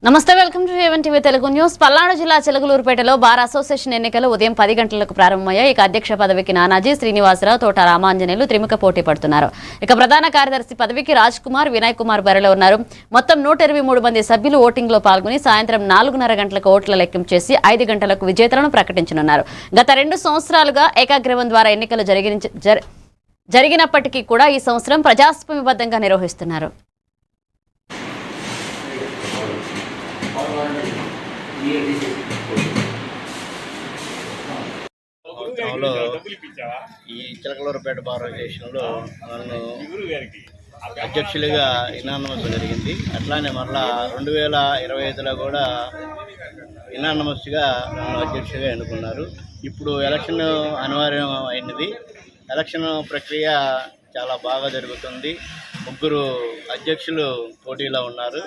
నమస్తే, welcome to A1 TV Telugu news. Palnadu జిల్లా చిలకలూరుపేటలో bar association ఎన్నికలు ఉదయం 10 గంటలకు ప్రారంభమయ్యాయి. ఇక అధ్యక్ష పదవికి నానాజీ, శ్రీనివాసరావు, తోట రామాంజనేయులు త్రిముఖ పోటీ పడుతున్నారు. ఇక ప్రధాన కార్యదర్శి పదవికి రాజ్ కుమార్, వినయ్ కుమార్ బరిలో ఉన్నారు. మొత్తం 123 మంది సభ్యులు ఓటింగ్ లో పాల్గొని సాయంత్రం 4:30 గంటలకు ఓట్ల లెక్కింపు చేసి 5 గంటలకు విజేతలను ప్రకటించనున్నారు. గత 2 సంవత్సరాలుగా ఏకాగ్రీవం ద్వారా ఎన్నికలు జరిగినప్పటికీ కూడా ఈ సంవత్సరం ప్రజాస్వామ్యబద్ధంగా నిర్వహిస్తున్నారు. ఈ చిలకలూరుపేట బార్ అసోసియేషన్లో నన్ను అధ్యక్షులుగా ఇనానమస్ జరిగింది. అట్లానే మరలా 2025లో కూడా ఇనానమస్గా నన్ను అధ్యక్షుడిగా ఎన్నుకున్నారు. ఇప్పుడు ఎలక్షన్ అనివార్యం అయినది. ఎలక్షన్ ప్రక్రియ చాలా బాగా జరుగుతుంది. 3 అధ్యక్షులు పోటీలో ఉన్నారు.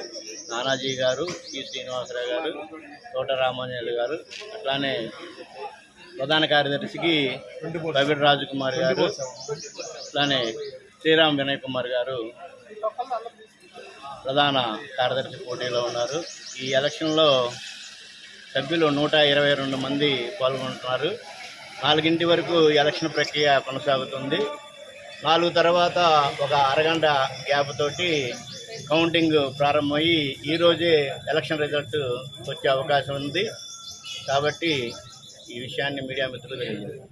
నానాజీ గారు, ఈ శ్రీనివాసరావు గారు, తోట రామాంజనేయులు గారు, అట్లానే ప్రధాన కార్యదర్శికి రవిడ్ రాజ్ కుమార్ గారు, అట్లానే శ్రీరామ్ వినయ్ కుమార్ గారు ప్రధాన కార్యదర్శి పోటీలో ఉన్నారు. ఈ ఎలక్షన్లో సభ్యులు 122 మంది పాల్గొంటున్నారు. 4 వరకు ఎలక్షన్ ప్రక్రియ కొనసాగుతుంది. 4 తర్వాత ఒక అరగంట గ్యాప్ తోటి కౌంటింగ్ ప్రారంభమయ్యి ఈరోజే ఎలక్షన్ రిజల్ట్ వచ్చే అవకాశం ఉంది. కాబట్టి ఈ విషయాన్ని మీడియా మిత్రులు తెలియజేస్తారు.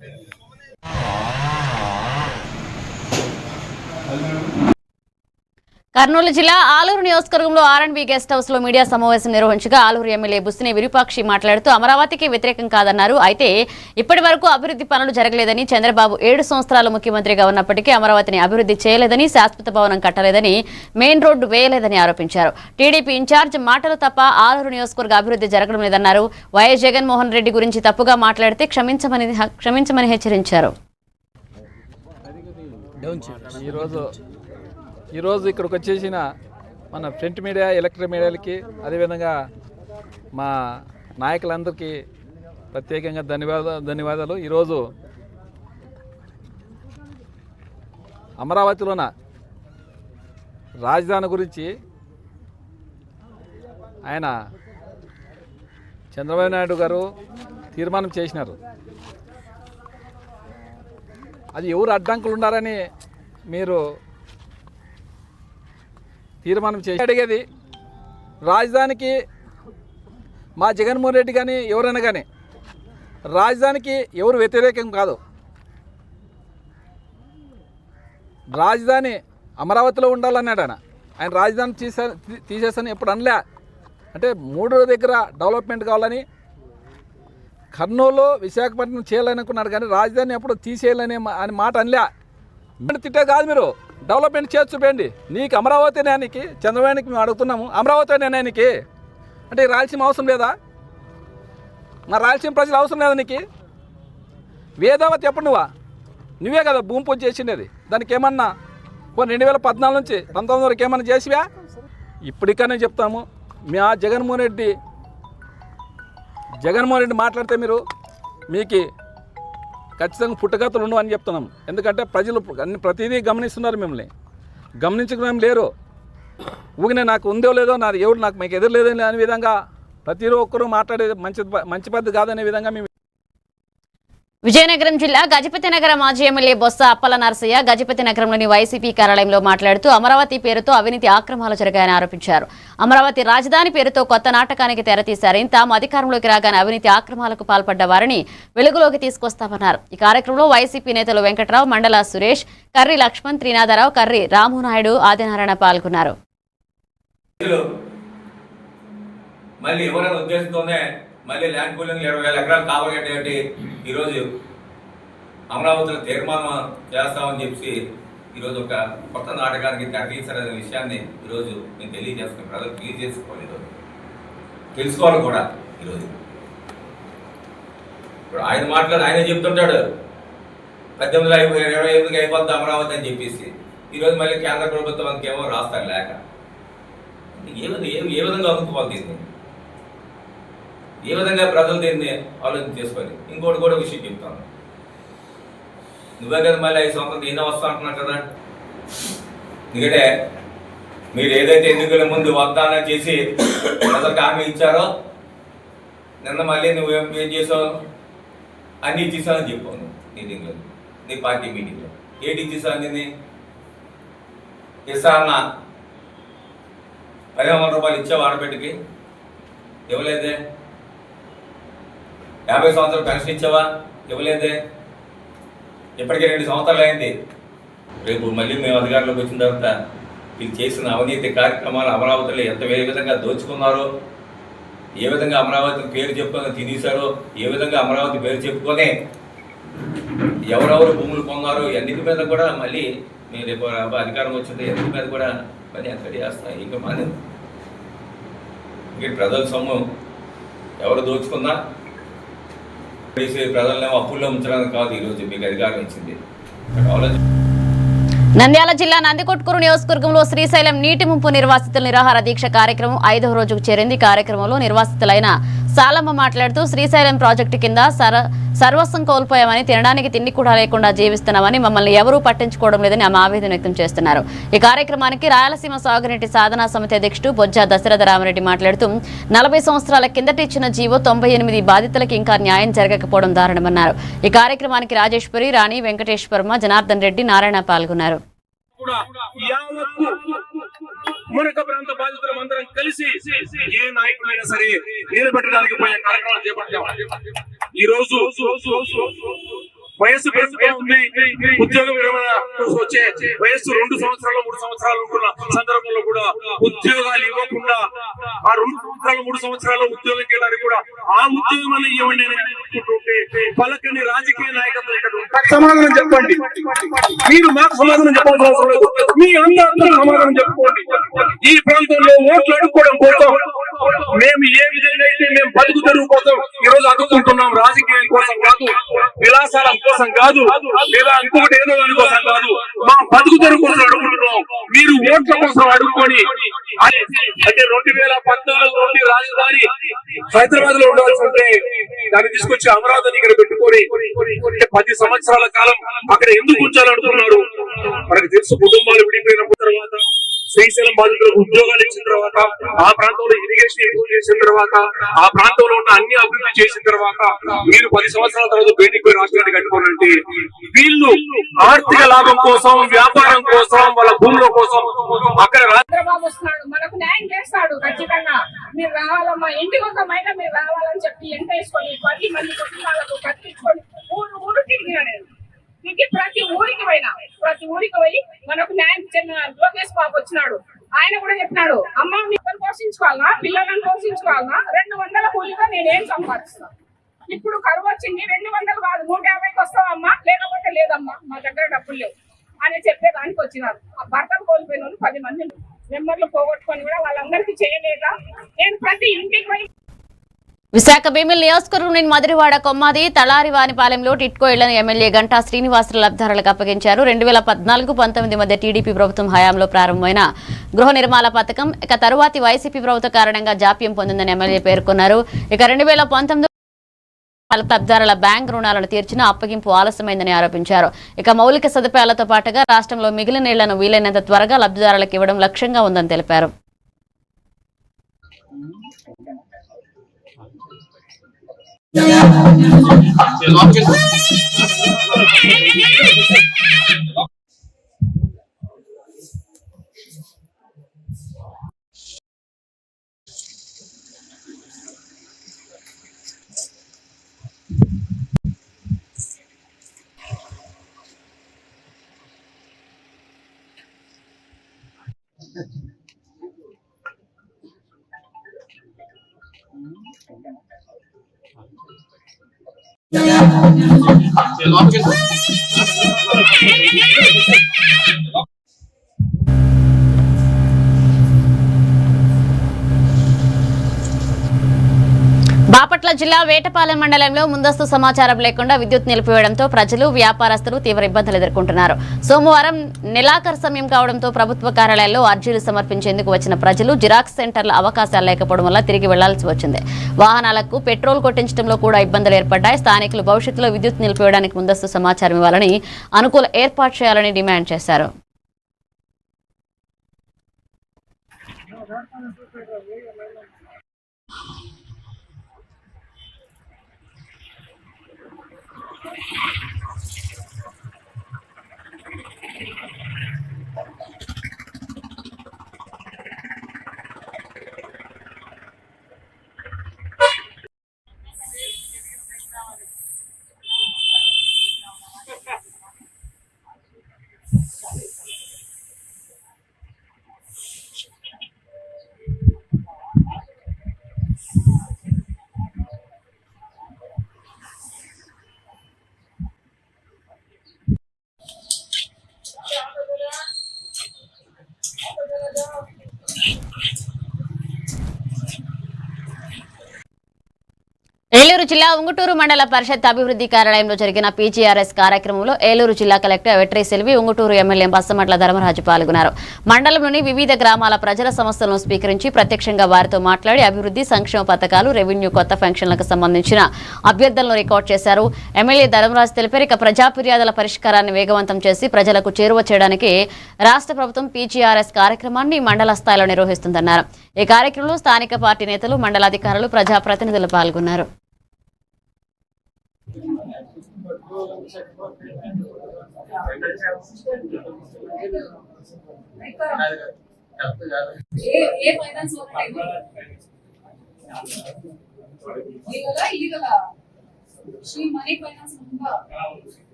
కర్నూలు జిల్లా ఆలూరు నియోజకవర్గంలో ఆర్ఎండ్బి గెస్ట్ హౌస్ లో మీడియా సమావేశం నిర్వహించగా ఆలూరు ఎమ్మెల్యే బుస్సిని విరూపాక్షి మాట్లాడుతూ అమరావతికి వ్యతిరేకం కాదన్నారు. అయితే ఇప్పటి వరకు అభివృద్ధి పనులు జరగలేదని, చంద్రబాబు 7 సంవత్సరాలు ముఖ్యమంత్రిగా ఉన్నప్పటికీ అమరావతిని అభివృద్ధి చేయలేదని, శాశ్వత భవనం కట్టలేదని, మెయిన్ రోడ్డు వేయలేదని ఆరోపించారు. టీడీపీ ఇన్ఛార్జ్ మాటలు తప్ప ఆలూరు నియోజకవర్గ అభివృద్ధి జరగడం లేదన్నారు. వైఎస్ జగన్మోహన్ రెడ్డి గురించి తప్పుగా మాట్లాడితే క్షమించమని హెచ్చరించారు. ఈరోజు ఇక్కడికి వచ్చేసిన మన ప్రింట్ మీడియా, ఎలక్ట్రిక్ మీడియాలకి, అదేవిధంగా మా నాయకులందరికీ ప్రత్యేకంగా ధన్యవాదాలు. ఈరోజు అమరావతిలోన రాజధాని గురించి ఆయన చంద్రబాబు నాయుడు గారు తీర్మానం చేసినారు. అది ఎవరు అడ్డంకులు ఉన్నారని మీరు తీర్మానం చేసి అడిగేది. రాజధానికి మా జగన్మోహన్ రెడ్డి కానీ ఎవరైనా కానీ రాజధానికి ఎవరు వ్యతిరేకం కాదు. రాజధాని అమరావతిలో ఉండాలన్నాడు ఆయన రాజధాని తీసేసని ఎప్పుడు అనలే. అంటే 3 దగ్గర డెవలప్మెంట్ కావాలని, కర్నూలు, విశాఖపట్నం చేయాలనుకున్నాడు కానీ రాజధాని ఎప్పుడు తీసేయాలని అని మాట అనలే. తిట్టే కాదు, మీరు డెవలప్మెంట్ చేసి చూపండి. నీకు అమరావతి నేనికి, చంద్రబాబుకి మేము అడుగుతున్నాము, అమరావతి నేనికి అంటే రాయలసీమ అవసరం లేదా? మా రాయలసీమ ప్రజలు అవసరం లేదా నీకు? వేదావతి ఎప్పుడు నువ్వే కదా భూమి పూజ చేసిండేది. దానికి ఏమన్నా 2014 నుంచి 19 వరకు ఏమన్నా చేసివా? ఇప్పటికనే చెప్తాము, మా జగన్మోహన్ రెడ్డి మాట్లాడితే మీకు ఖచ్చితంగా పుట్టగతులు ఉండవు అని చెప్తున్నాం. ఎందుకంటే ప్రజలు ప్రతిదీ గమనిస్తున్నారు. మిమ్మల్ని గమనించడం లేరు. ఊగినే నాకు ఉందో లేదో, నాది ఎవరు నాకు మీకు ఎదురు లేదని అనే విధంగా ప్రతి ఒక్కరూ మాట్లాడేది మంచి పద్ధతి కాదనే విధంగా మేము. విజయనగరం జిల్లా గజపతి నగర మాజీ ఎమ్మెల్యే బొత్స అప్పల నరసయ్య గజపతి నగరంలోని వైసీపీ కార్యాలయంలో మాట్లాడుతూ అమరావతి పేరుతో అవినీతి ఆక్రమణలు జరిగాయని ఆరోపించారు. అమరావతి రాజధాని పేరుతో కొత్త నాటకానికి తెరతీశారని, తాము అధికారంలోకి రాగానే అవినీతి ఆక్రమణలకు పాల్పడ్డ వారిని వెలుగులోకి తీసుకొస్తామన్నారు. ఈ కార్యక్రమంలో వైసీపీ నేతలు వెంకట్రావు, మండల సురేష్, కర్రి లక్ష్మణ్, త్రినాథరావు, కర్రి రామునాయుడు, ఆదినారాయణ పాల్గొన్నారు. మళ్ళీ ల్యాండ్ పూలింగ్ 20,000 ఎకరాలు కావాలంటే ఈరోజు అమరావతిలో తీర్మానం చేస్తామని చెప్పి ఈరోజు ఒక కొత్త నాటకానికి తెరతీశారనే విషయాన్ని ఈరోజు నేను తెలియజేస్తున్నాను. ప్రజలు క్లియర్ చేసుకోవాలి, ఈరోజు తెలుసుకోవాలి కూడా. ఈరోజు ఇప్పుడు ఆయన మాట్లాడి ఆయనే చెప్తుంటాడు 1825 అయిపోద్ది అమరావతి అని చెప్పేసి. ఈరోజు మళ్ళీ కేంద్ర ప్రభుత్వానికి ఏమో రాస్తారు లేక. ఏ విధంగా అమ్ముకోవాలి, ఏ విధంగా ప్రజలు దీన్ని ఆలోచన చేసుకోవాలి. ఇంకోటి కూడా విషయం చెప్తాను, నువ్వే కదా మళ్ళీ 5 సంవత్సరాలు నేనే వస్తా అంటున్నావు కదా. ఎందుకంటే మీరు ఏదైతే ఎన్నికల ముందు వాగ్దానం చేసి ప్రజలకు హామీ ఇచ్చారో నిన్న మళ్ళీ నువ్వేం చేసావు, అన్నీ ఇచ్చేసావని చెప్పావు మీటింగ్లో, నీ పార్టీ మీటింగ్లో. ఏంటి ఇచ్చేసావు అన్నీ? ఇస్తారన్నా 15,000 రూపాయలు ఇచ్చావు ఆడబిడ్డకి, ఇవ్వలేదే. 50 సంవత్సరాలు పెన్షన్ ఇచ్చావా, ఇవ్వలేదే. ఇప్పటికే 2 సంవత్సరాలు అయింది. రేపు మళ్ళీ మేము అధికారంలోకి వచ్చిన తర్వాత వీళ్ళు చేసిన అవినీతి కార్యక్రమాలు అమరావతిలో ఏ విధంగా దోచుకున్నారో, ఏ విధంగా అమరావతి పేరు చెప్పుకొని తినేశారో, ఏ విధంగా అమరావతి పేరు చెప్పుకొని ఎవరెవరు భూములు పొందారో అన్నిటి మీద కూడా మళ్ళీ మేము రేపు అధికారం వచ్చింది అన్నిటి మీద కూడా పని ఎంతటి చేస్తాం. ఇంకా మన ఇంక ప్రజల సొమ్ము ఎవరు దోచుకున్నా ప్రజలను అప్పుల్లో ఉంచడానికి కాదు ఈరోజు మీకు అధికారం ఇచ్చింది. నంద్యాల జిల్లా నందికొట్కూరు నియోజకవర్గంలో శ్రీశైలం నీటి ముంపు నిర్వాసితుల నిరాహార దీక్ష కార్యక్రమం 5వ రోజుకు చేరింది. కార్యక్రమంలో నిర్వాసితులైన సాలమ్మ మాట్లాడుతూ శ్రీశైలం ప్రాజెక్టు కింద సర్వస్వం కోల్పోయామని, తినడానికి తిండి కూడా లేకుండా జీవిస్తున్నామని, మమ్మల్ని ఎవరూ పట్టించుకోవడం లేదని ఆమె ఆవేదన వ్యక్తం చేస్తున్నారు. ఈ కార్యక్రమానికి రాయలసీమ సాగునీటి సాధనా సమితి అధ్యక్షుడు బొజ్జ దశరథ రామరెడ్డి మాట్లాడుతూ 40 సంవత్సరాల కిందట ఇచ్చిన జీవో 98 బాధితులకు ఇంకా న్యాయం జరగకపోవడం దారుణమన్నారు. ఈ కార్యక్రమానికి రాజేశ్వరి, రాణి, వెంకటేశ్వర్మ, జనార్దన్ రెడ్డి, నారాయణ పాల్గొన్నారు. మునక ప్రాంత బాధితులం అందరం కలిసి ఏ నాయకులైనా సరే నిలబెట్టడానికి పోయే కార్యక్రమాలు చేపట్టాము. ఈ రోజు వయస్సు పెరుగుతూ ఉంది. ఉద్యోగ విరమణ వచ్చే వయస్సు 2 సంవత్సరాలు 3 సంవత్సరాలు ఉంటున్న సందర్భంలో కూడా ఉద్యోగాలు ఇవ్వకుండా ఆ 2 సంవత్సరాలు 3 సంవత్సరాలు ఉద్యోగం చేయడానికి కూడా ఆ ఉద్యోగం ఇవ్వండి పలకని రాజకీయ నాయకత్వం ఇక్కడ సమాధానం చెప్పండి. మీరు మాకు సమాధానం చెప్పాల్సిన అవసరం లేదు, మీ అందరూ సమాధానం చెప్పుకోండి. ఈ ప్రాంతంలో ఓట్లు అడుక్కోవడం కోసం మేము ఏ విధంగా అయితే మేము బతుకు తెరువు కోసం ఈ రోజు అడుగుతుంటున్నాం, రాజకీయం కోసం కాదు, విలాసాల కోసం కాదు, లేదా ఇంకొకటి ఏదో దాని కోసం కాదు, మా బతుకు తెరువు కోసం అడుగుతున్నాం. మీరు ఓట్ల కోసం అడుక్కొని అంటే 2014 నుండి రాజధాని హైదరాబాద్ లో ఉండాల్సి ఉంటే దాన్ని తీసుకొచ్చి అమరావతిని ఇక్కడ పెట్టుకొని 10 సంవత్సరాల కాలం అక్కడ ఎందుకు ఉంచాలనుకున్నారు? మనకు తెలుసు. కుటుంబాలు విడిపోయిన తర్వాత, శ్రీశైలం బాధితులకు ఉద్యోగాలు ఇచ్చిన తర్వాత, ఆ ప్రాంతంలో ఇరిగేషన్ ఇంప్రూవ్ చేసిన తర్వాత, ఆ ప్రాంతంలో ఉన్న అన్ని అభివృద్ధి చేసిన తర్వాత మీరు 10 సంవత్సరాల తర్వాత బయటికి పోయి రాష్ట్రాన్ని కట్టుకోవాలంటే వీళ్ళు ఆర్థిక లాభం కోసం, వ్యాపారం కోసం, వాళ్ళ భూముల కోసం అక్కడ చంద్రబాబు వస్తున్నాడు, మనకు న్యాయం చేస్తాడు ఖచ్చితంగా. మీరు రావాలమ్మా, ఇంటికి ఒక మైనా మీరు రావాలని చెప్పి ఎంత వేసుకొని 10 మంది కుటుంబాలకు కట్టించుకొని ఊరు తిరిగినాడు. ప్రతి ఊరికి పోయి మనకు న్యాయం చెందిన లోకేష్ బాబు వచ్చినాడు. ఆయన కూడా చెప్పినాడు, అమ్మ మీరు పోషించుకోవాలన్నా, పిల్లలను పోషించుకోవాలన్నా, 200 కూలీగా నేనేం సంపాదిస్తాను. ఇప్పుడు కరువు వచ్చింది, 200 కాదు 150కి వస్తావమ్మా, లేకపోతే లేదమ్మా, మా దగ్గర డబ్బులు లేవు అని చెప్పేదానికి వచ్చినారు. ఆ భర్తను కోల్పోయిన 10 మంది మెంబర్లు పోగొట్టుకొని కూడా వాళ్ళందరికీ చేయలేక నేను ప్రతి ఇంటికి పోయి. విశాఖ భీమిలి నియోజకవర్గంలోని మధురవాడ కొమ్మాది తలారివానిపాలెంలో టిట్కో ఇళ్లను ఎమ్మెల్యే గంటా శ్రీనివాసరావు లబ్ధిదారులకు అప్పగించారు. 2014-19 మధ్య టీడీపీ ప్రభుత్వం హయాంలో ప్రారంభమైన గృహ నిర్మాణ పథకం ఇక తరువాతి వైసీపీ ప్రభుత్వ కారణంగా జాప్యం పొందిందని ఎమ్మెల్యే పేర్కొన్నారు. ఇక 2019 లబ్ధిదారుల బ్యాంక్ రుణాలను తీర్చిన అప్పగింపు ఆలస్యమైందని ఆరోపించారు. ఇక మౌలిక సదుపాయాలతో పాటుగా రాష్ట్రంలో మిగిలిన ఇళ్లను వీలైనంత త్వరగా లబ్ధిదారులకు ఇవ్వడం లక్ష్యంగా ఉందని తెలిపారు. బాపట్ల జిల్లా వేటపాలెం మండలంలో ముందస్తు సమాచారం లేకుండా విద్యుత్ నిలిపివేయడంతో ప్రజలు, వ్యాపారస్తులు తీవ్ర ఇబ్బందులు ఎదుర్కొంటున్నారు. సోమవారం నెలాఖరు సమయం కావడంతో ప్రభుత్వ కార్యాలయాల్లో అర్జీలు సమర్పించేందుకు వచ్చిన ప్రజలు జిరాక్స్ సెంటర్ల అవకాశాలు లేకపోవడం వల్ల తిరిగి వెళ్లాల్సి వచ్చింది. వాహనాలకు పెట్రోల్ కొట్టించడంలో కూడా ఇబ్బందులు ఏర్పడ్డాయి. స్థానికులు భవిష్యత్తులో విద్యుత్ నిలిపివేయడానికి ముందస్తు సమాచారం ఇవ్వాలని, అనుకూల ఏర్పాటు చేయాలని డిమాండ్ చేశారు. ఏలూరు జిల్లా ఉంగుటూరు మండల పరిషత్ అభివృద్ధి కార్యాలయంలో జరిగిన పీజీఆర్ఎస్ కార్యక్రమంలో ఏలూరు జిల్లా కలెక్టర్ వెట్రి సెల్వి, ఉంగుటూరు ఎమ్మెల్యే బసమట్ల ధర్మరాజు పాల్గొన్నారు. మండలంలోని వివిధ గ్రామాల ప్రజల సమస్యలను స్వీకరించి ప్రత్యక్షంగా వారితో మాట్లాడి అభివృద్ధి సంక్షేమ పథకాలు, రెవెన్యూ, కొత్త పెన్షన్లకు సంబంధించిన అభ్యర్థనలు రికార్డు చేశారు. ఎమ్మెల్యే ధర్మరాజు తెలిపారు. ఇక ప్రజా ఫిర్యాదుల పరిష్కారాన్ని వేగవంతం చేసి ప్రజలకు చేరువ చేయడానికి రాష్ట్ర ప్రభుత్వం పీజీఆర్ఎస్ కార్యక్రమాన్ని మండల స్థాయిలో నిర్వహిస్తుందన్నారు. ఈ కార్యక్రమంలో స్థానిక పార్టీ నేతలు, మండలాధికారులు, ప్రజాప్రతినిధులు పాల్గొన్నారు.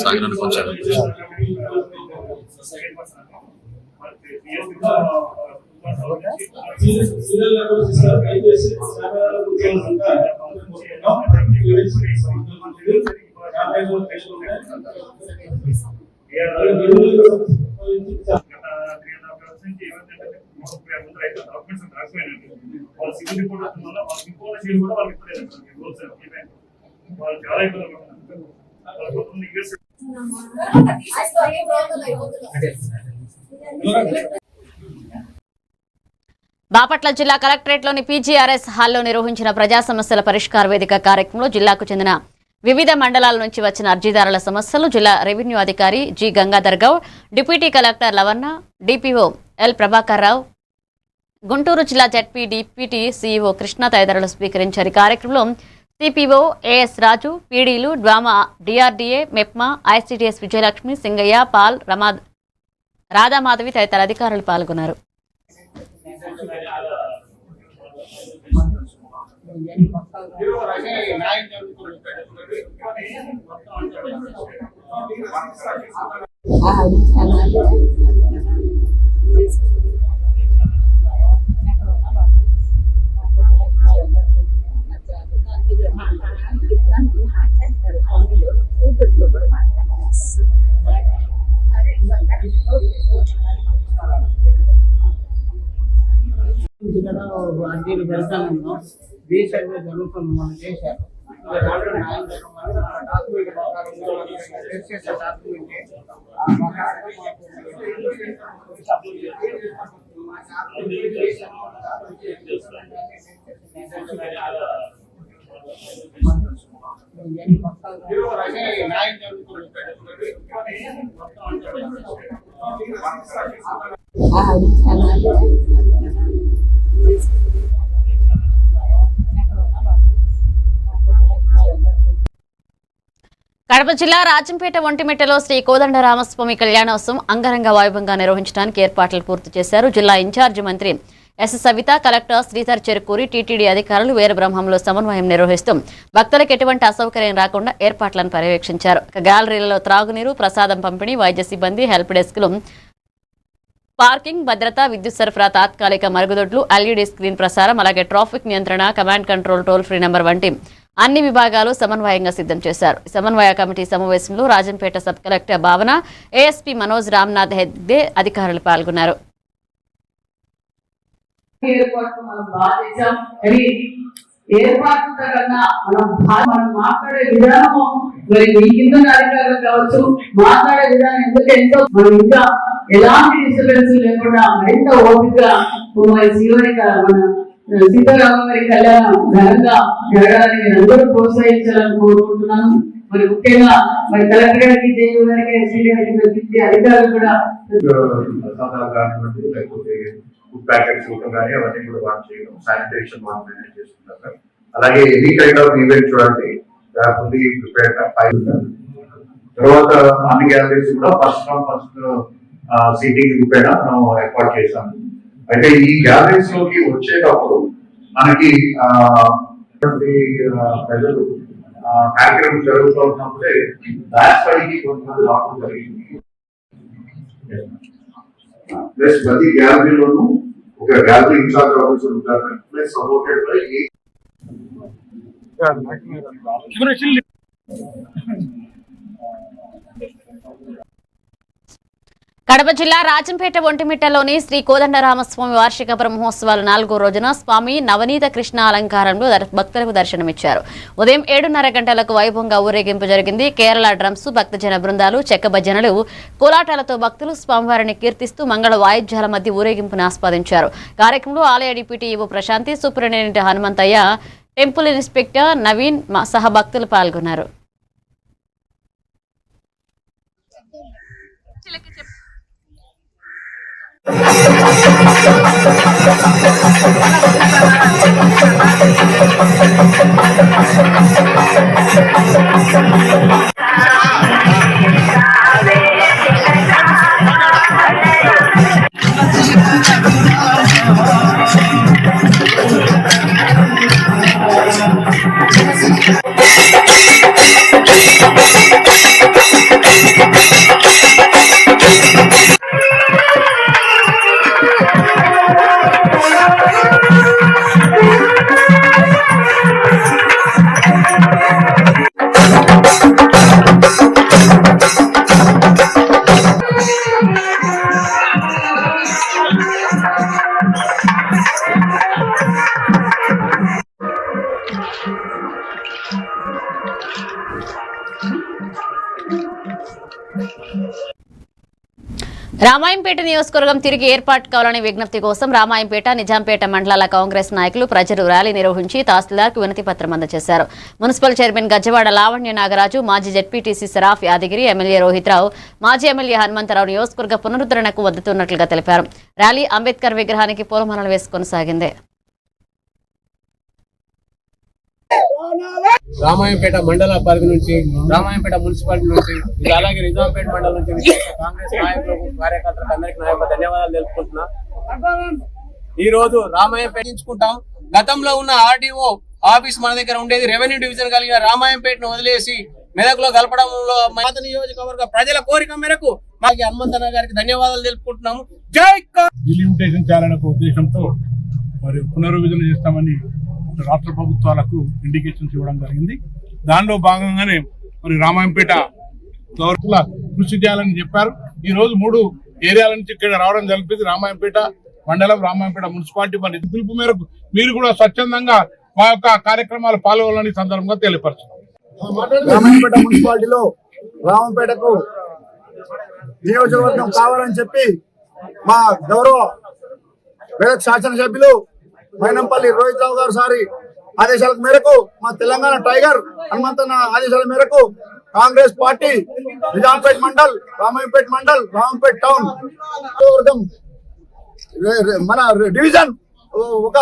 సాగరాన్ని కొంచెం బాపట్ల జిల్లా కలెక్టరేట్లోని పీజీఆర్ఎస్ హాల్లో నిర్వహించిన ప్రజా సమస్యల పరిష్కార వేదిక కార్యక్రమంలో జిల్లాకు చెందిన వివిధ మండలాల నుంచి వచ్చిన అర్జీదారుల సమస్యలు జిల్లా రెవెన్యూ అధికారి G Gangadhar Goud, deputy collector Lavanna, DPO L Prabhakar Rao, Guntur జిల్లా జెడ్పీ డిప్యూటీ సీఈఓ కృష్ణ తదితరులు స్వీకరించారు. ఈ కార్యక్రమంలో సిపిఓ ఏఎస్ రాజు, పీడీలు, DWMA, DRDA, MEPMA, ICDS Vijayalakshmi, Singayya, Paul, Radhamadhavi తదితర అధికారులు పాల్గొన్నారు. అర్జీలు పెడతాను దేశంలో జరుగుతుంది. మన దేశాలు న్యాయం జరుగుతుంది. కడప జిల్లా రాజంపేట ఒంటిమిట్టలో శ్రీ కోదండరామస్వామి కళ్యాణోత్సవం అంగరంగ వైభవంగా నిర్వహించడానికి ఏర్పాట్లు పూర్తి చేశారు. జిల్లా ఇన్ఛార్జి మంత్రి S Savitha, collector Sridhar Cherukuri, TTD అధికారులు వీరబ్రహ్మంలో సమన్వయం నిర్వహిస్తూ భక్తులకు ఎటువంటి అసౌకర్యం రాకుండా ఏర్పాట్లను పర్యవేక్షించారు. గ్యాలరీలలో త్రాగునీరు, ప్రసాదం పంపిణీ, వైద్య సిబ్బంది, హెల్ప్ డెస్క్లు, పార్కింగ్, భద్రత, విద్యుత్ సరఫరా, తాత్కాలిక మరుగుదొడ్లు, ఎల్ఈడీ స్క్రీన్ ప్రసారం, అలాగే ట్రాఫిక్ నియంత్రణ, command control, toll free number వంటి అన్ని విభాగాలు సమన్వయంగా సిద్ధం చేశారు. సమన్వయ కమిటీ సమావేశంలో Rajampet sub collector Bhavana, ASP Manoj Ramnath Hegde అధికారులు పాల్గొన్నారు. ఏర్పాటు మాట్లాడే విధానము మరి మీ కింద అధికారులు కావచ్చు మాట్లాడే విధానం ఎందుకు మనం ఇంకా ఎలాంటి డిస్టర్బెన్స్ లేకుండా మరింత ఓపికగా మరి మన సీతారామ గారి కళ్యాణం ఘనంగా జరగాలని నేను అందరూ ప్రోత్సహించాలని కోరుకుంటున్నాను. మరి ముఖ్యంగా మరి కలెక్టర్ గారికి జేయూ గారికి ఎస్పీ గారికి అధికారులు కూడా లేకపోతే ఫుడ్ ప్యాకెట్స్ కానీ అవన్నీ కూడా వాట్ చేయడం, శానిటేషన్ మాత్రమే చేస్తున్నారు. అలాగే ఎనీ కైండ్ ఆఫ్ ఈవెంట్ చూడండి తర్వాత అన్ని గ్యాలరీస్ కూడా ఫస్ట్ సీటింగ్ రూపేణ మనం ఏర్పాటు చేశాము. అయితే ఈ గ్యాలరీస్ లోకి వచ్చేటప్పుడు మనకి ప్రజలు కార్యక్రమం జరుగుతున్నప్పుడే బ్యాచ్ పైకి కొంతమంది రావడం జరిగింది. ప్లస్ ప్రతి గ్యాలరీలోనూ ఒక గ్యాలరీ ఇన్ఛార్జ్ ఆఫీసర్ ఉంటారు. ప్లస్ సపోర్టెడ్ బై కడప జిల్లా రాజంపేట ఒంటిమిట్టలోని శ్రీ కోదండరామస్వామి వార్షిక బ్రహ్మోత్సవాల 4వ రోజున స్వామి నవనీత కృష్ణ అలంకారంలో భక్తులకు దర్శనమిచ్చారు. ఉదయం 7:30 గంటలకు వైభవంగా ఊరేగింపు జరిగింది. కేరళ డ్రమ్స్, భక్తజన బృందాలు, చెక్క భజనలు, కోలాటాలతో భక్తులు స్వామివారిని కీర్తిస్తూ మంగళ వాయిద్యాల మధ్య ఊరేగింపును ఆస్వాదించారు. కార్యక్రమంలో ఆలయ deputy EO Prashanti, superintendent Hanumanthaiah, temple inspector Naveen సహా భక్తులు పాల్గొన్నారు. రామాయంపేట నియోజకవర్గం తిరిగి ఏర్పాటు కావాలనే విజ్ఞప్తి కోసం రామాయంపేట, నిజాంపేట మండలాల కాంగ్రెస్ నాయకులు ప్రజలు ర్యాలీ నిర్వహించి తహసీల్దార్కు వినతి పత్రం అందజేశారు. మున్సిపల్ చైర్మన్ గజ్జవాడ లావణ్య నాగరాజు, మాజీ జెడ్పీటీసీ సరాఫ్ యాదగిరి, ఎమ్మెల్యే రోహిత్రావు, మాజీ ఎమ్మెల్యే హనుమంతరావు నియోజకవర్గ పునరుద్ధరణకు వద్దుతున్నట్లుగా తెలిపారు. ర్యాలీ అంబేద్కర్ విగ్రహానికి పూలమాలలు వేసి కొనసాగింది. రామాయంపేట మండల పరిధి నుంచి, రామాయంపేట మున్సిపాలిటీ నుంచి, అలాగే నిజాంపేట మండలం నుంచి కాంగ్రెస్ నాయకులకు, కార్యకర్తలకు అందరికీ నా యొక్క ధన్యవాదాలు తెలుపుకుంటున్నా. ఈ రోజు రామాయంపేట గతంలో ఉన్న ఆర్డీఓ ఆఫీస్ మన దగ్గర ఉండేది. రెవెన్యూ డివిజన్ కలిగిన రామాయంపేటను వదిలేసి మెదక్లో కలపడంలో పాత నియోజకవర్గ ప్రజల కోరిక మేరకు మాకు హనుమంతన్న గారికి ధన్యవాదాలు తెలుపుకుంటున్నాము. జై డిలిమిటేషన్ చేయాలనే ఉద్దేశంతో మరి పునర్విభజన చేస్తామని రాష్ట్ర ప్రభుత్వాలకు ఇండికేషన్స్ ఇవ్వడం జరిగింది. దానిలో భాగంగానే మరి రామాయంపేట గవర్నర్ల కృషి చేయాలని చెప్పారు. ఈ రోజు 3 ఏరియాల నుంచి ఇక్కడ రావడం జరిపింది. రామాయంపేట మండలం, రామాయంపేట మున్సిపాలిటీ మరి పిలుపు మేరకు మీరు కూడా స్వచ్ఛందంగా మా యొక్క కార్యక్రమాలు పాల్గొనాలని సందర్భంగా తెలియపరుచున్నాం. రామాయంపేట మున్సిపాలిటీలో రామంపేటకు నియోజకవర్గం కావాలని చెప్పి మా గౌరవ మెదక్ శాసనసభ్యులు మైనంపల్లి రోహిత్రావు గారు సారి ఆదేశాల మేరకు, మా తెలంగాణ టైగర్ హనుమంతన్న ఆదేశాల మేరకు కాంగ్రెస్ పార్టీ నిజాంపేట మండల్, రామాయంపేట మండల్, రామంపేట టౌన్ వర్గం మన డివిజన్ ఒక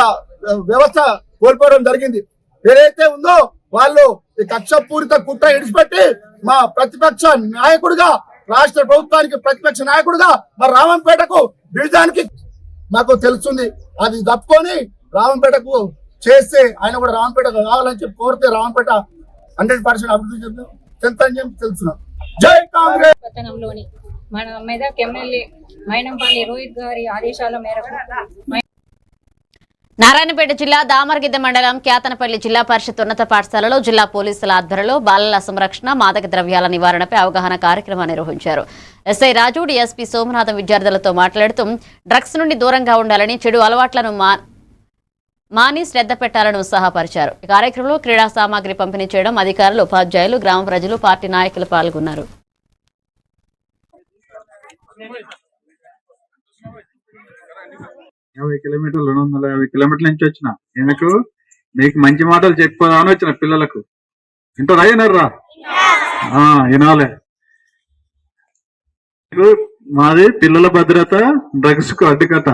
వ్యవస్థ కోల్పోవడం జరిగింది. ఏదైతే ఉందో వాళ్ళు ఈ కక్షపూరిత కుట్ర ఇడిచిపెట్టి మా ప్రతిపక్ష నాయకుడిగా, రాష్ట్ర ప్రభుత్వానికి ప్రతిపక్ష నాయకుడిగా మా రామంపేటకు డివిజన్కి మాకు తెలుస్తుంది. అది తప్పుకొని రామంపేటకు చేస్తే ఆయన కూడా రామంపేటకు కావాలని చెప్పి కోరితే రామంపేట 100% అభివృద్ధి చెందుతుందని చెప్పి తెలుస్తున్నాం. జై కాంగ్రెస్. పట్టణంలోని మన మెదక్ ఎమ్మెల్యే మైనంపల్లి రోహిత్ గారి ఆదేశాల మేరకు నారాయణపేట జిల్లా దామరగిద్ద మండలం క్యాతనపల్లి జిల్లా పరిషత్ ఉన్నత పాఠశాలలో జిల్లా పోలీసుల ఆధ్వర్యంలో బాలల సంరక్షణ, మాదక ద్రవ్యాల నివారణపై అవగాహన కార్యక్రమాన్ని నిర్వహించారు. ఎస్ఐ రాజు, డీఎస్పీ సోమనాథం విద్యార్థులతో మాట్లాడుతూ డ్రగ్స్ నుండి దూరంగా ఉండాలని, చెడు అలవాట్లను మాని శ్రద్ధ పెట్టాలని ఉత్సాహపరిచారు. ఈ కార్యక్రమంలో క్రీడా సామాగ్రి పంపిణీ చేయడం అధికారులు, ఉపాధ్యాయులు, గ్రామ ప్రజలు, పార్టీ నాయకులు పాల్గొన్నారు. 50 కిలోమీటర్లు 250 కిలోమీటర్ల నుంచి వచ్చిన ఎందుకు మీకు మంచి మాటలు చెప్పుకోదామని వచ్చిన పిల్లలకు. ఇంటరా వినర్రా? వినాలే. మాది పిల్లల భద్రత, డ్రగ్స్ కు అడ్డుకట్ట.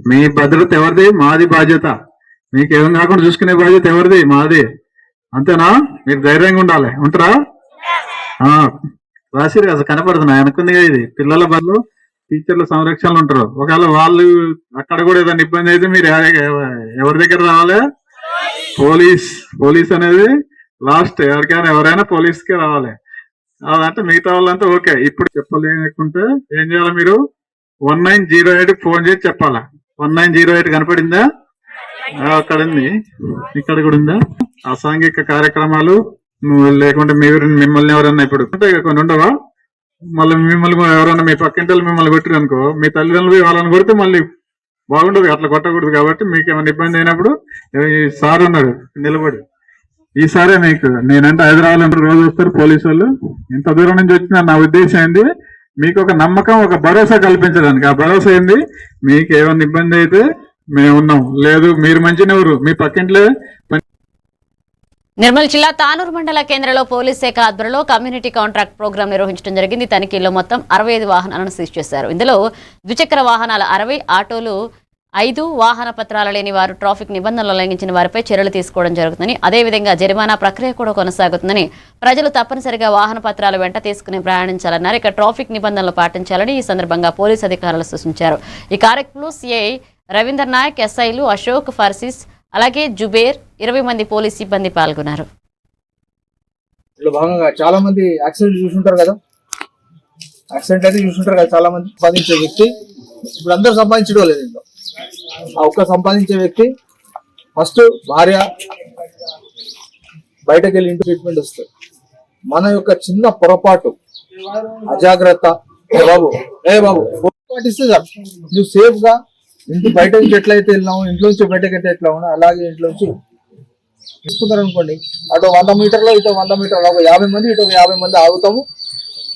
మీ భద్రత ఎవరిది? మాది బాధ్యత. మీకు ఏం కాకుండా చూసుకునే బాధ్యత ఎవరిది? మాది. అంతేనా? మీరు ధైర్యంగా ఉండాలి. ఉంటారా? రాసిరు అసలు కనపడుతున్నాయి అనుకుందిగా. ఇది పిల్లల బదులు టీచర్ల సంరక్షణలు ఉంటారు. ఒకవేళ వాళ్ళు అక్కడ కూడా ఏదైనా ఇబ్బంది అయితే మీరు ఎవరి దగ్గర రావాలి? పోలీస్ అనేది లాస్ట్. ఎవరైనా పోలీస్కే రావాలి. అదంటే మిగతా వాళ్ళంతా ఓకే. ఇప్పుడు చెప్పలేకుంటే ఏం చేయాలి? మీరు 1908 ఫోన్ చేసి చెప్పాలా. 1908 కనపడిందా? అక్కడ ఉంది, ఇక్కడ కూడా ఉందా? అసాంఘిక కార్యక్రమాలు లేకుంటే మిమ్మల్ని ఎవరన్నా ఇప్పుడు కొన్ని ఉండవా? మళ్ళీ మిమ్మల్ని ఎవరన్నా మీ పక్కింటి మిమ్మల్ని కొట్టిరు అనుకో, మీ తల్లిదండ్రులు వాళ్ళని కొడితే మళ్ళీ బాగుండదు. అట్లా కొట్టకూడదు. కాబట్టి మీకు ఏమైనా ఇబ్బంది అయినప్పుడు సార్ ఉన్నాడు నిలబడి, ఈసారే మీకు నేనంటే హైదరాబాద్ అంటే రోజు వస్తారు పోలీసు వాళ్ళు. ఇంత దూరం నుంచి వచ్చిన నా ఉద్దేశం ఏంది, మీకు ఒక నమ్మకం, ఒక భరోసా కల్పించడానికి. ఆ భరోసా ఏంది, మీకు ఏమైనా ఇబ్బంది అయితే మేమున్నాం, లేదు మీరు మంచినెవరు మీ పక్కింట్లో. నిర్మల్ జిల్లా తానూరు మండల కేంద్రంలో పోలీస్ శాఖ ఆధ్వర్యంలో కమ్యూనిటీ కాంట్రాక్ట్ ప్రోగ్రాం నిర్వహించడం జరిగింది. తనిఖీల్లో మొత్తం 65 వాహనాలను సీజ్ చేశారు. ఇందులో ద్విచక్ర వాహనాలు 60, ఆటోలు 5, వాహన పత్రాలు లేని వారు, ట్రాఫిక్ నిబంధనలు ఉల్లంఘించిన వారిపై చర్యలు తీసుకోవడం జరుగుతుందని, అదేవిధంగా జరిమానా ప్రక్రియ కూడా కొనసాగుతుందని, ప్రజలు తప్పనిసరిగా వాహన పత్రాలు వెంట తీసుకుని ప్రయాణించాలన్నారు. ఇక ట్రాఫిక్ నిబంధనలు పాటించాలని ఈ సందర్భంగా పోలీసు అధికారులు సూచించారు. ఈ కార్యక్రమంలో సిఐ రవీందర్ నాయక్, ఎస్ఐలు అశోక్, ఫర్సీస్, అలాగే జుబేర్, 20 మంది పోలీస్ సిబ్బంది పాల్గొన్నారు. భాగంగా చాలా మంది యాక్సిడెంట్ చూసుంటారు కదా, చాలా మంది. సంపాదించే వ్యక్తి ఇప్పుడు అందరూ సంపాదించడం లేదు. ఇంట్లో ఆ ఒక్క సంపాదించే వ్యక్తి ఫస్ట్ భార్య బయటకు వెళ్ళి ఇంటి ట్రీట్మెంట్ వస్తుంది. మన యొక్క చిన్న పొరపాటు, అజాగ్రత్త, బాబు పాటిస్తే నువ్వు సేఫ్ గా ఇంటి బయట నుంచి ఎట్లయితే వెళ్ళినావు, ఇంట్లో నుంచి బయటకి అయితే ఎట్లా ఉన్నా అలాగే ఇంట్లో నుంచి తీసుకున్నారు అనుకోండి. అటు 100 మీటర్లో ఇటు 100 మీటర్లో ఒక 50 మంది, ఇటు 50 మంది ఆగుతాము.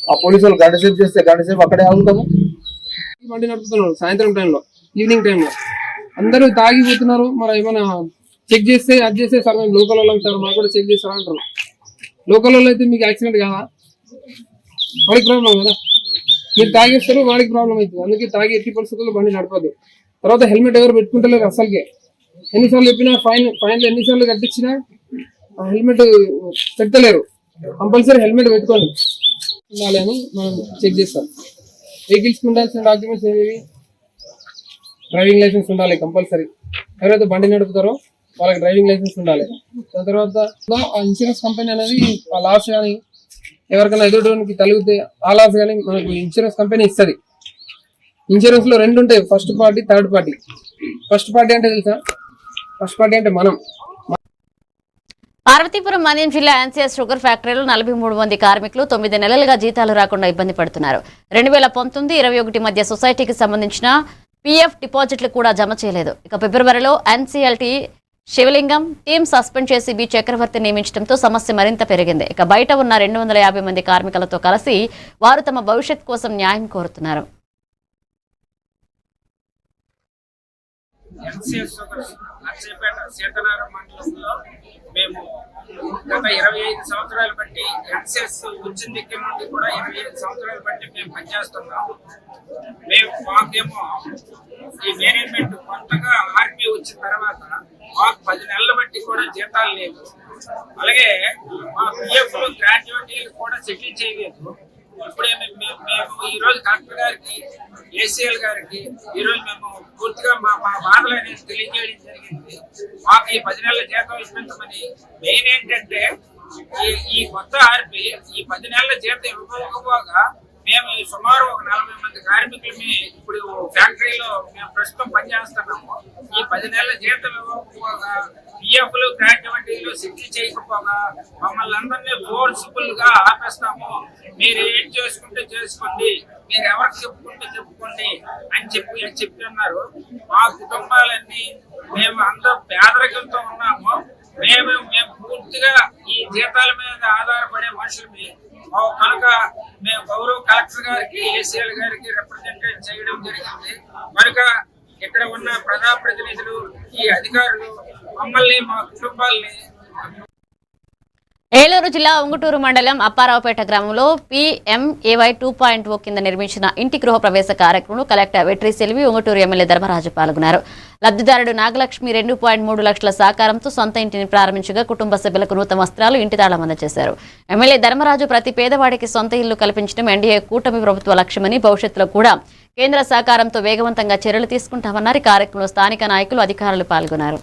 ఆ పోలీసు వాళ్ళు గంట సేపు చేస్తే గంట సేపు అక్కడే ఆగుతాము. బండి నడుపుతున్నారు సాయంత్రం టైంలో, ఈవినింగ్ టైంలో అందరూ తాగిపోతున్నారు. మరి ఏమైనా చెక్ చేస్తే అది చేస్తే సార్ మేము లోకల్ వాళ్ళం సార్, మాకు కూడా చెక్ చేస్తారా అంటారు. లోకల్ వాళ్ళు అయితే మీకు యాక్సిడెంట్ కాదా? వాడికి ప్రాబ్లం కదా. మీరు తాగేస్తారు, వాడికి ప్రాబ్లం అవుతుంది. అందుకే తాగి ఎట్టి పరిస్థితుల్లో బండి నడపదు. తర్వాత హెల్మెట్ ఎవరు పెట్టుకుంటలేరు అసలుకే. ఎన్నిసార్లు చెప్పినా ఫైన్ ఎన్నిసార్లు కట్టించినా హెల్మెట్ పెట్టలేరు. కంపల్సరీ హెల్మెట్ పెట్టుకోండి ఉండాలి అని మనం చెక్ చేస్తాం. వెహికల్స్కి ఉండాల్సిన డాక్యుమెంట్స్ ఏవి? డ్రైవింగ్ లైసెన్స్ ఉండాలి కంపల్సరీ. ఎవరైతే బండి నడుపుతారో వాళ్ళకి డ్రైవింగ్ లైసెన్స్ ఉండాలి. దాని తర్వాత ఇన్సూరెన్స్ కంపెనీ అనేది ఆ లాస్ కానీ ఎవరికైనా ఎదుటి తగిలితే ఆ లాస్ కానీ మనకు ఇన్సూరెన్స్ కంపెనీ ఇస్తుంది. ఇన్సూరెన్స్ లో 2 ఉంటాయి, first party, third party. First party అంటే తెలుసా? ఫస్ట్ పార్టీ అంటే మనం. పార్వతీపురం మన్యం జిల్లా ఎన్సీఎస్ షుగర్ ఫ్యాక్టరీలో 43 మంది కార్మికులు 9 నెలలుగా జీతాలు రాకుండా ఇబ్బంది పడుతున్నారు. 2019-21 మధ్య సొసైటీకి సంబంధించిన పీఎఫ్ డిపాజిట్లు కూడా జమ చేయలేదు. ఇక ఫిబ్రవరిలో ఎన్సీఎల్టీ శివలింగం టీం సస్పెండ్ చేసి బి చక్రవర్తి నియమించడంతో సమస్య మరింత పెరిగింది. ఇక బయట ఉన్న 250 మంది కార్మికులతో కలిసి వారు తమ భవిష్యత్ కోసం న్యాయం కోరుతున్నారు. ఎన్సీఎస్ నర్సీపేట సీతనారాయణ మండలంలో మేము గత 25 సంవత్సరాలు బట్టి ఎన్సీఎస్ వచ్చిన దగ్గర నుండి కూడా 25 సంవత్సరాలు బట్టి మేము పనిచేస్తున్నాము. మాకేమో ఈ మేనేజ్మెంట్ కొత్తగా ఆర్పీ వచ్చిన తర్వాత మాకు 10 నెలల బట్టి కూడా జీతాలు లేవు. అలాగే మా పిఎఫ్ గ్రాడ్యుయేటీలు కూడా సెటిల్ చేయలేదు. ఇప్పుడే మేము ఈరోజు కలెక్టర్ గారికి, ఏసీఎల్ గారికి ఈరోజు మేము పూర్తిగా మా బాధలు అనేది తెలియజేయడం జరిగింది. మాకు ఈ 10 నెలల జీతం ఇప్పించమని. మెయిన్ ఏంటంటే ఈ కొత్త ఆర్పి ఈ 10 నెలల జీతం ఇవ్వకపోగా మేము సుమారు ఒక 40 మంది కార్మికులమి ఇప్పుడు ఫ్యాక్టరీలో మేము ప్రస్తుతం పనిచేస్తున్నాము. ఈ 10 నెలల జీతం ఇవ్వకపోగా, పిఎఫ్లు, గ్రాట్యుటీలు సెటిల్ చేయకపోగా మమ్మల్ని అందరినీ ఫోర్స్ఫుల్ గా ఆపేస్తాము. మీరు ఏం చేసుకుంటే చేసుకోండి, మీరు ఎవరికి చెప్పుకుంటే చెప్పుకోండి అని చెప్తున్నారు. మా కుటుంబాలన్నీ మేము అందరూ పేదరికంతో ఉన్నాము. మేము పూర్తిగా ఈ జీతాల మీద ఆధారపడే మనుషులమి కనుక మేము గౌరవ కలెక్టర్ గారికి, ఏసీఎల్ గారికి రిప్రజెంటేట్ చేయడం జరిగింది. కనుక ఇక్కడ ఉన్న ప్రజాప్రతినిధులు, ఈ అధికారులు మమ్మల్ని, మా కుటుంబాలని ఏలూరు జిల్లా ఉంగుటూరు మండలం అప్పారావుపేట గ్రామంలో PMAY 2.0 కింద నిర్మించిన ఇంటి గృహ ప్రవేశ కార్యక్రమంలో కలెక్టర్ వెట్రి సెల్వి, ఉంగుటూరు ఎమ్మెల్యే ధర్మరాజు పాల్గొన్నారు. లబ్ధిదారుడు నాగలక్ష్మి 2.3 లక్షల సహకారంతో సొంత ఇంటిని ప్రారంభించగా కుటుంబ సభ్యులకు నూతన వస్త్రాలు, ఇంటి తాళం అందజేశారు. ఎమ్మెల్యే ధర్మరాజు ప్రతి పేదవాడికి సొంత ఇల్లు కల్పించడం ఎన్డీఏ కూటమి ప్రభుత్వ లక్ష్యమని, భవిష్యత్తులో కూడా కేంద్ర సహకారంతో వేగవంతంగా చర్యలు తీసుకుంటామన్నారు. ఈ కార్యక్రమంలో స్థానిక నాయకులు, అధికారులు పాల్గొన్నారు.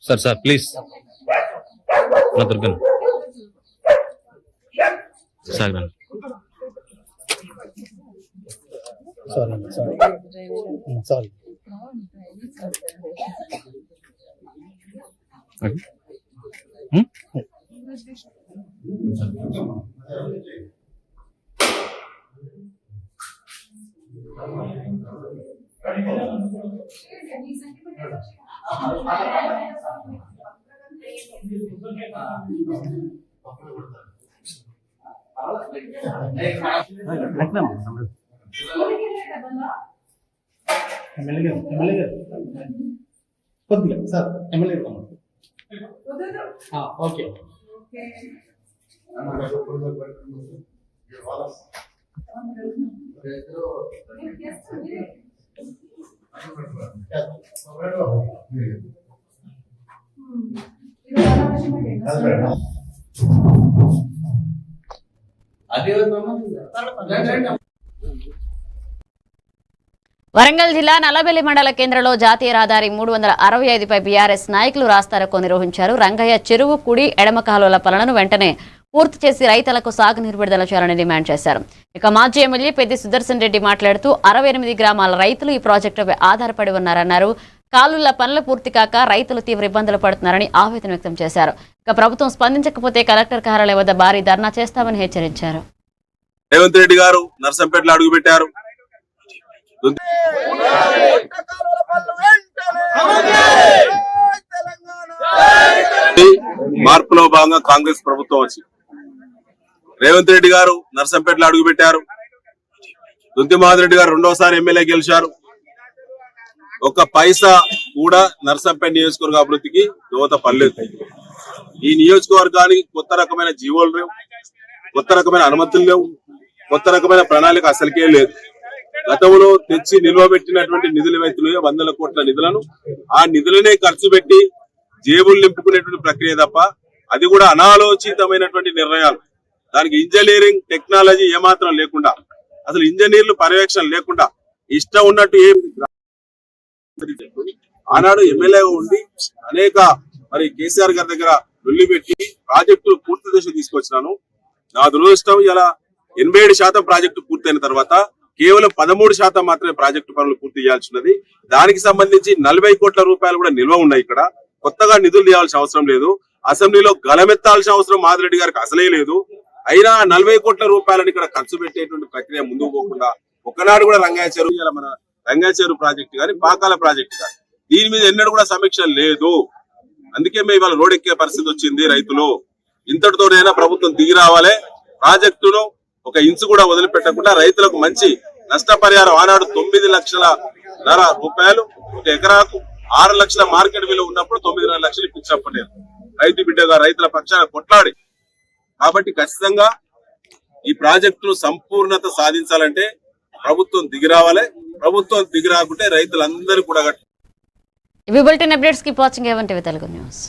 సార్ ప్లీజ్ నా దుర్గన్ సాగండి. సారీ కొద్దిగా సార్ ఎమ్మెల్యే ఓకే. వరంగల్ జిల్లా నల్లబెల్లి మండల కేంద్రంలో జాతీయ రహదారి 365పై బీఆర్ఎస్ నాయకులు రాస్తారోకో నిర్వహించారు. రంగయ్య చెరువు కుడి, ఎడమ కాలువల పనులను వెంటనే పూర్తి చేసి రైతులకు సాగునీరు విడుదల చేయాలని డిమాండ్ చేశారు. ఇక మాజీ ఎమ్మెల్యే పెద్ది సుదర్శన్ రెడ్డి మాట్లాడుతూ 68 గ్రామాల రైతులు ఈ ప్రాజెక్టుపై ఆధారపడి ఉన్నారన్నారు. కాలువల పనులు పూర్తి కాక రైతులు తీవ్ర ఇబ్బందులు పడుతున్నారని ఆవేదన వ్యక్తం చేశారు. ఇక ప్రభుత్వం స్పందించకపోతే కలెక్టర్ కార్యాలయం వద్ద భారీ ధర్నా చేస్తామని హెచ్చరించారు. రేవంత్ రెడ్డి గారు నర్సంపేటలో అడుగుపెట్టారు. మార్పులో భాగంగా కాంగ్రెస్ ప్రభుత్వం వచ్చి రేవంత్ రెడ్డి గారు నర్సంపేటలో అడుగుపెట్టారు. దుంతిమాధవ్ రెడ్డి గారు రెండోసారి ఎమ్మెల్యే గెలిచారు. ఒక్క పైసా కూడా నర్సంపేట నియోజకవర్గ అభివృద్ధికి దోహద పడలేదు. ఈ నియోజకవర్గానికి కొత్త రకమైన జీవోలు లేవు, కొత్త రకమైన అనుమతులు లేవు, కొత్త రకమైన ప్రణాళిక అసలుకే లేదు. గతంలో తెచ్చి నిల్వ పెట్టినటువంటి నిధులు ఏవైతున్నాయో 100 కోట్ల నిధులను ఆ నిధులనే ఖర్చు పెట్టి జేబులు నింపుకునేటువంటి ప్రక్రియ తప్ప అది కూడా అనాలోచితమైనటువంటి నిర్ణయాలు. దానికి ఇంజనీరింగ్ టెక్నాలజీ ఏమాత్రం లేకుండా, అసలు ఇంజనీర్లు పర్యవేక్షణ లేకుండా ఇష్టం ఉన్నట్టు ఆనాడు ఎమ్మెల్యేగా ఉండి అనేక కేసీఆర్ గారి దగ్గర లొల్లి పెట్టి ప్రాజెక్టు పూర్తి దశ తీసుకొచ్చినాను. నా దురదృష్టం ఇలా 87% ప్రాజెక్టు పూర్తయిన తర్వాత కేవలం 13% మాత్రమే ప్రాజెక్టు పనులు పూర్తి చేయాల్సి ఉన్నది. దానికి సంబంధించి 40 కోట్ల రూపాయలు కూడా నిల్వ ఉన్నాయి. ఇక్కడ కొత్తగా నిధులు తీయాల్సిన అవసరం లేదు. అసెంబ్లీలో గలమెత్తాల్సిన అవసరం మాధురెడ్డి గారికి అసలే లేదు. అయినా 40 కోట్ల రూపాయలను ఇక్కడ ఖర్చు పెట్టేటువంటి ప్రక్రియ ముందుకు పోకుండా ఒకనాడు కూడా రంగయ్య చెరువు, మన రంగయ్య చెరువు ప్రాజెక్టు కానీ పాకాల ప్రాజెక్టు కానీ దీని మీద ఎన్నడూ కూడా సమీక్ష లేదు. అందుకే మేము ఇవాళ రోడ్ ఎక్కే పరిస్థితి వచ్చింది. రైతులు ఇంతటితోనైనా ప్రభుత్వం దిగి రావాలి. ప్రాజెక్టును ఒక ఇంచు కూడా వదిలిపెట్టకుండా రైతులకు మంచి నష్టపరిహారం ఆనాడు 9 లక్షల రూపాయలు ఒక ఎకరాకు 6 లక్షల మార్కెట్ విలువ ఉన్నప్పుడు 9.5 లక్షలు ఇప్పించలేదు. రైతు బిడ్డగా రైతుల పక్షాన కొట్లాడి. కాబట్టి ఖచ్చితంగా ఈ ప్రాజెక్టును సంపూర్ణత సాధించాలంటే ప్రభుత్వం దిగి రావాలి. ప్రభుత్వం దిగి రాకుంటే రైతులందరూ కూడా ఇవి bulletin updates. Keep watching A1 TV Telugu news.